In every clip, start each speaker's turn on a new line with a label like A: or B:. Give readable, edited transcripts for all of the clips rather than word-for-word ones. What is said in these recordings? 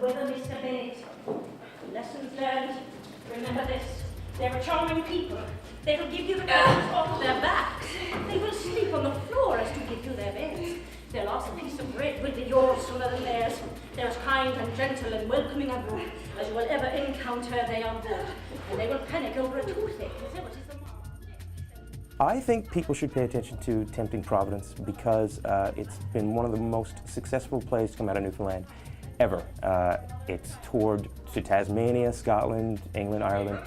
A: weather, Mr. Bennett. Lessons learned. Remember this. They're charming people. They will give you the clothes off their backs. They will sleep on the floor as to give you their beds. They'll ask a piece of bread will be yours sooner than theirs. They're as kind and gentle and welcoming and good as you will ever encounter. They are good. And they will panic over a toothache.
B: I think people should pay attention to Tempting Providence because it's been one of the most successful plays to come out of Newfoundland ever. It's toured to Tasmania, Scotland, England, Ireland,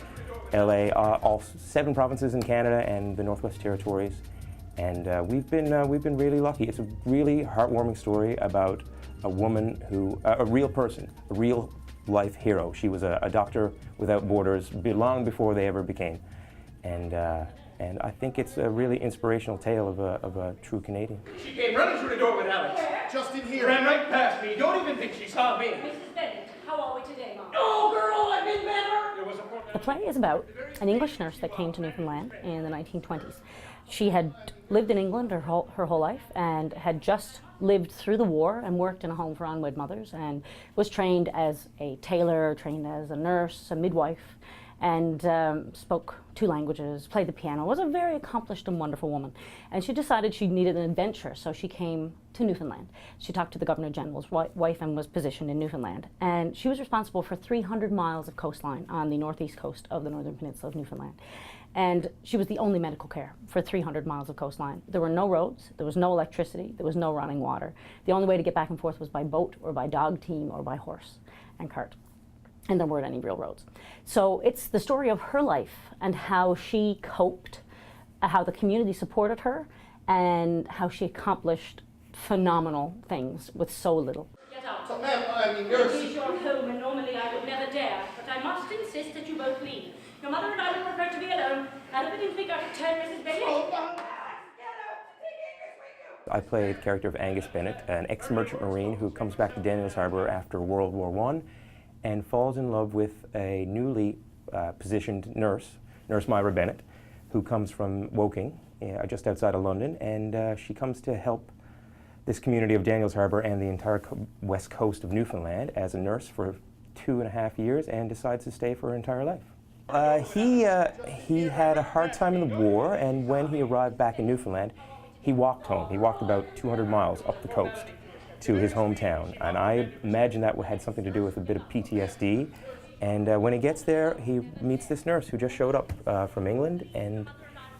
B: LA, all 7 provinces in Canada and the Northwest Territories. And we've been really lucky. It's a really heartwarming story about a woman who, a real person, a real life hero. She was a doctor without borders long before they ever became. And I think it's a really inspirational tale of a true Canadian.
C: She came running through the door with Alex. Just in here. Ran right past me. Don't even think she saw me.
A: Mrs. Bennett, how are we today, Mom?
C: Oh, girl, I've been better. There was
D: The play is about an English nurse that came to Newfoundland in the 1920s. She had lived in England her whole life and had just lived through the war and worked in a home for unwed mothers and was trained as a tailor, trained as a nurse, a midwife, and spoke 2 languages, played the piano, was a very accomplished and wonderful woman. And she decided she needed an adventure, so she came to Newfoundland. She talked to the Governor General's wife and was positioned in Newfoundland. And she was responsible for 300 miles of coastline on the northeast coast of the northern peninsula of Newfoundland. And she was the only medical care for 300 miles of coastline. There were no roads, there was no electricity, there was no running water. The only way to get back and forth was by boat or by dog team or by horse and cart. And there weren't any real roads. So it's the story of her life and how she coped, how the community supported her, and how she accomplished phenomenal things with so little.
A: Get out.
C: So, ma'am, I mean, you're...
A: It is your home, and normally I would never dare, but I must insist that you both leave. Your mother and I would prefer to be alone. And if it didn't out of 10, Mrs. Bennett.
B: I played the character of Angus Bennett, an ex-merchant marine who comes back to Daniels Harbour after World War I and falls in love with a newly positioned nurse, Nurse Myra Bennett, who comes from Woking, just outside of London, and she comes to help this community of Daniels Harbour and the entire west coast of Newfoundland as a nurse for 2.5 years and decides to stay for her entire life. He had a hard time in the war, and when he arrived back in Newfoundland, he walked home. He walked about 200 miles up the coast to his hometown, and I imagine that had something to do with a bit of PTSD. And when he gets there, he meets this nurse who just showed up from England, and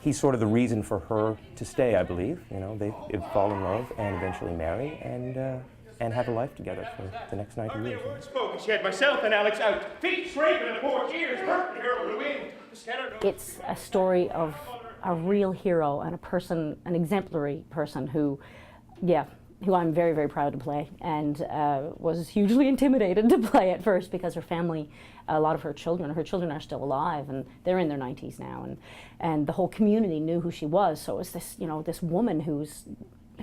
B: he's sort of the reason for her to stay, I believe. You know, they fall in love and eventually marry and have a life together for the next 90 years.
C: She had myself and Alex out, feet scraping and 4 ears hurting her with the wind.
D: It's a story of a real hero and a person, an exemplary person who I'm very, very proud to play, and was hugely intimidated to play at first because her family, a lot of her children are still alive, and they're in their 90s now, and the whole community knew who she was. So it was this, you know, this woman who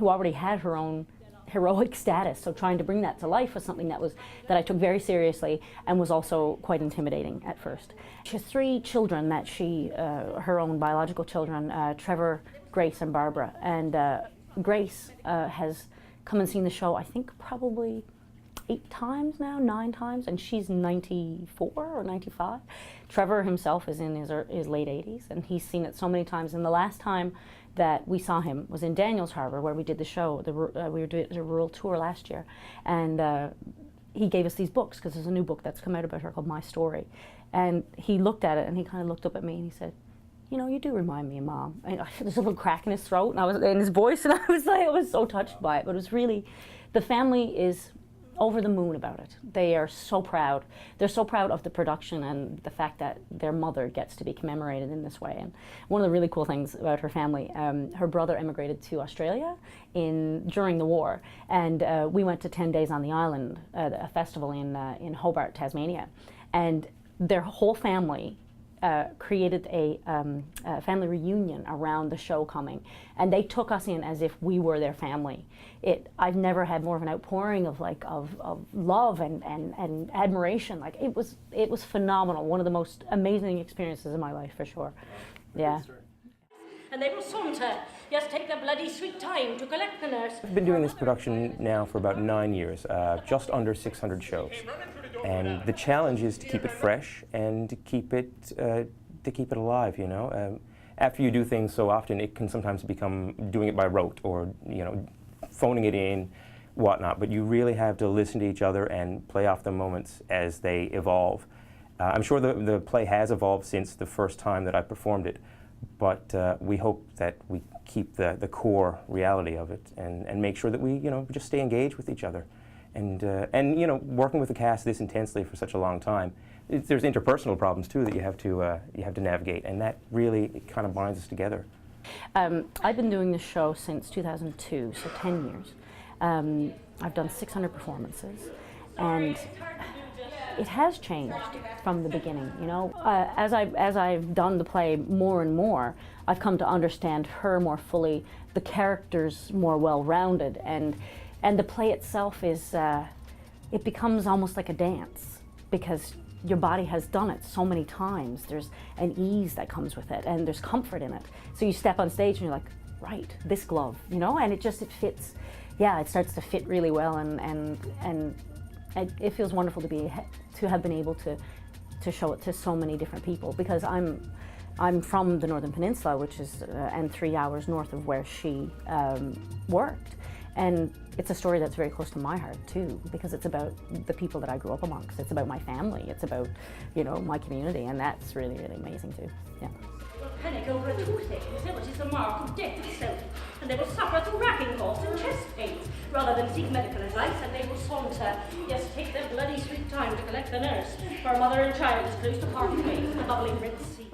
D: already had her own heroic status. So trying to bring that to life was something that I took very seriously and was also quite intimidating at first. She has 3 children that her own biological children, Trevor, Grace, and Barbara, and Grace has come and seen the show, I think probably 8 times now, 9 times, and she's 94 or 95. Trevor himself is in his late 80s, and he's seen it so many times. And the last time that we saw him was in Daniels Harbour, where we did the show. We were doing a rural tour last year, and he gave us these books, because there's a new book that's come out about her called My Story. And he looked at it, and he kind of looked up at me, and he said, "You know, you do remind me of Mom." And there's a little crack in his throat, and I was in his voice, and I was so touched by it. But it was really, the family is over the moon about it. They are so proud. They're so proud of the production and the fact that their mother gets to be commemorated in this way. And one of the really cool things about her family, her brother emigrated to Australia during the war, and we went to 10 Days on the Island, a festival in Hobart, Tasmania, and their whole family created a family reunion around the show coming, and they took us in as if we were their family. I've never had more of an outpouring of love and admiration. Like it was phenomenal. One of the most amazing experiences of my life, for sure. Yeah.
A: And they will saunter. Just take their bloody sweet time to collect the nurse.
B: I've been doing this production now for about 9 years, just under 600 shows. And the challenge is to keep it fresh and to keep it alive, you know. After you do things so often, it can sometimes become doing it by rote or, you know, phoning it in, whatnot. But you really have to listen to each other and play off the moments as they evolve. I'm sure the play has evolved since the first time that I performed it, but we hope that we keep the core reality of it and make sure that we, you know, just stay engaged with each other. And you know, working with the cast this intensely for such a long time, there's interpersonal problems too that you have to navigate, and that really kind of binds us together.
D: I've been doing this show since 2002, so 10 years. I've done 600 performances, and it has changed from the beginning. You know, as I've done the play more and more, I've come to understand her more fully, the characters more well-rounded, and the play itself is, it becomes almost like a dance, because your body has done it so many times. There's an ease that comes with it, and there's comfort in it. So you step on stage and you're like, right, this glove, you know, and it fits. Yeah, it starts to fit really well, and it feels wonderful to have been able to show it to so many different people, because I'm from the Northern Peninsula, which is and 3 hours north of where she worked. And it's a story that's very close to my heart too, because it's about the people that I grew up amongst. It's about my family. It's about, you know, my community, and that's really, really amazing too. Yeah.
A: Panic over a toothache, which is the mark of death itself, and they will suffer through racking coughs and chest pains, rather than seek medical advice, and they will saunter, yes, take their bloody sweet time to collect the nurse, for mother and child is close to parting ways, the bubbling Red Sea.